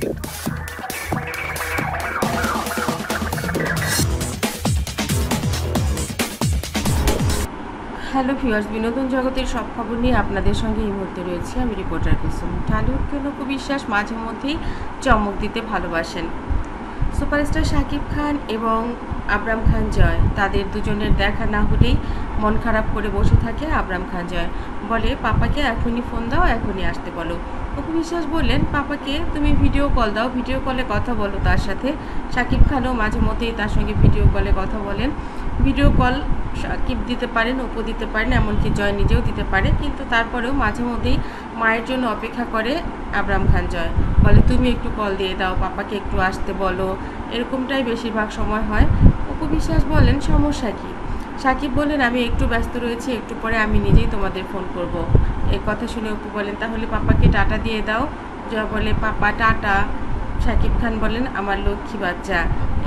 Hello viewers, বিনোদন জগতের সব খবর নিয়ে আপনাদের সঙ্গে এই মুহূর্তে রয়েছে আমি রিপোর্টার কুসুম। ঢালিউডকে অপু বিশ্বাস মাঝে মধ্যেই চমক দিতে ভালোবাসেন। সুপারস্টার শাকিব খান এবং আবরাম খান জয়, তাদের দুজনের দেখা না হলেই মন খারাপ করে বসে থাকে আবরাম খান জয়। বলে, পাপাকে এখনই ফোন দাও, এখনই আসতে বলো। অপু বিশ্বাস বললেন, পাপাকে তুমি ভিডিও কল দাও, ভিডিও কলে কথা বলো তার সাথে। শাকিব খানও মাঝে মধ্যেই তার সঙ্গে ভিডিও কলে কথা বলেন। ভিডিও কল শাকিব দিতে পারেন, অপু দিতে পারেন, এমনকি জয় নিজেও দিতে পারে, কিন্তু তারপরেও মাঝে মধ্যেই মায়ের জন্য অপেক্ষা করে আবরাম খান জয়। বলে, তুমি একটু কল দিয়ে দাও, পাপাকে একটু আসতে বলো। এরকমটাই বেশিরভাগ সময় হয়। অপু বিশ্বাস বলেন, সমস্যা কী? শাকিব বলেন, আমি একটু ব্যস্ত রয়েছি, একটু পরে আমি নিজেই তোমাদের ফোন করব। এই কথা শুনে অপু বলেন, তাহলে পাপাকে টাটা দিয়ে দাও। জয় বলে, পাপা টাটা। শাকিব খান বলেন, আমার লক্ষ্মী বাচ্চা।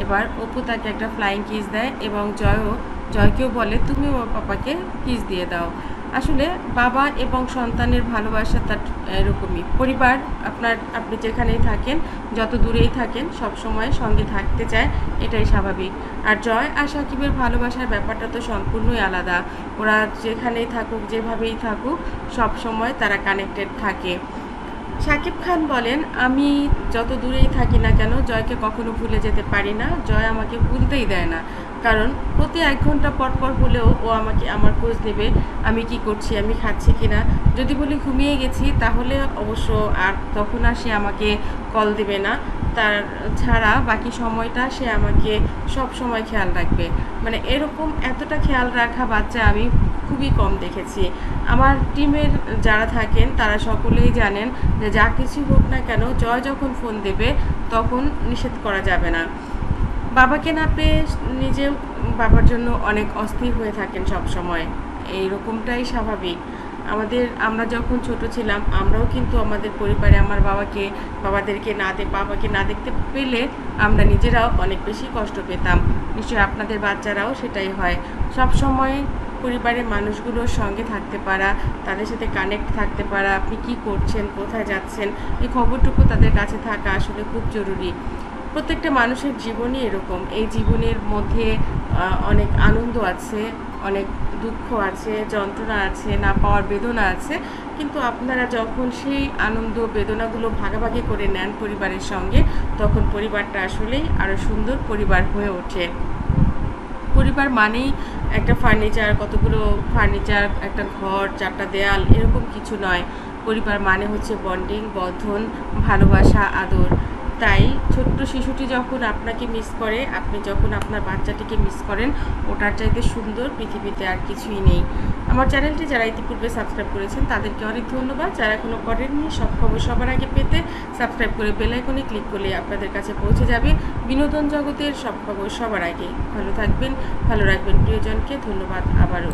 এবার অপু তাকে একটা ফ্লাইং কিস দেয় এবং জয়কেও বলে, তুমি ওর পাপাকে কিস দিয়ে দাও। আসলে বাবা এবং সন্তানের ভালোবাসা তার এরকমই। পরিবার আপনি যেখানেই থাকেন, যত দূরেই থাকেন, সব সময় সঙ্গে থাকতে চায়, এটাই স্বাভাবিক। আর জয় আর শাকিবের ভালোবাসার ব্যাপারটা তো সম্পূর্ণই আলাদা। ওরা যেখানেই থাকুক, যেভাবেই থাকুক, সব সময় তারা কানেক্টেড থাকে। শাকিব খান বলেন, আমি যত দূরেই থাকি না কেন, জয়কে কখনো ভুলে যেতে পারি না। জয় আমাকে ভুলতেই দেয় না, কারণ প্রতি 1 ঘন্টা পর পর হলেও ও আমাকে আমার খোঁজ নেবে, আমি কি করছি, আমি খাচ্ছি কিনা। যদি বলি ঘুমিয়ে গেছি, তাহলে অবশ্য আর তখন আর সে আমাকে কল দেবে না। তার ছাড়া বাকি সময়টা সে আমাকে সব সময় খেয়াল রাখবে। মানে এরকম এতটা খেয়াল রাখা বাচ্চা আমি খুবই কম দেখেছি। আমার টিমের যারা থাকেন তারা সকলেই জানেন যে যা কিছু হোক না কেন, জয় যখন ফোন দেবে তখন নিষেধ করা যাবে না। বাবাকে না পেয়ে নিজেও বাবার জন্য অনেক অস্থির হয়ে থাকেন সব সময়। এইরকমটাই স্বাভাবিক। আমরা যখন ছোট ছিলাম, আমরাও কিন্তু আমাদের পরিবারে আমার বাবাকে না দেখতে পেলে আমরা নিজেরাও অনেক বেশি কষ্ট পেতাম। নিশ্চয়ই আপনাদের বাচ্চারাও সেটাই হয়। সব সময় পরিবারের মানুষগুলোর সঙ্গে থাকতে পারা, তাদের সাথে কানেক্ট থাকতে পারা, আপনি কি করছেন, কোথায় যাচ্ছেন, এই খবরটুকু তাদের কাছে থাকা আসলে খুব জরুরি। প্রত্যেকটা মানুষের জীবনই এরকম। এই জীবনের মধ্যে অনেক আনন্দ আছে, অনেক দুঃখ আছে, যন্ত্রণা আছে, না পাওয়ার বেদনা আছে, কিন্তু আপনারা যখন সেই আনন্দ বেদনাগুলো ভাগাভাগি করে নেন পরিবারের সঙ্গে, তখন পরিবারটা আসলেই আরও সুন্দর পরিবার হয়ে ওঠে। পরিবার মানেই একটা কতগুলো ফার্নিচার, একটা ঘর, 4টা দেয়াল, এরকম কিছু নয়। পরিবার মানে হচ্ছে বন্ডিং, বন্ধন, ভালোবাসা, আদর। তাই ছোট্ট শিশুটি যখন আপনাকে মিস করে, আপনি যখন আপনার বাচ্চাটিকে মিস করেন, ওটার চাইতে সুন্দর পৃথিবীতে আর কিছুই নেই। আমার চ্যানেলটি যারা ইতিপূর্বে সাবস্ক্রাইব করেছেন তাদেরকে অনেক ধন্যবাদ। যারা এখনও করেননি, সব খবর সবার আগে পেতে সাবস্ক্রাইব করে বেল আইকনে ক্লিক করলে আপনাদের কাছে পৌঁছে যাবে বিনোদন জগতের সব খবর সবার আগে। ভালো থাকবেন, ভালো রাখবেন প্রিয়জনকে। ধন্যবাদ আবারও।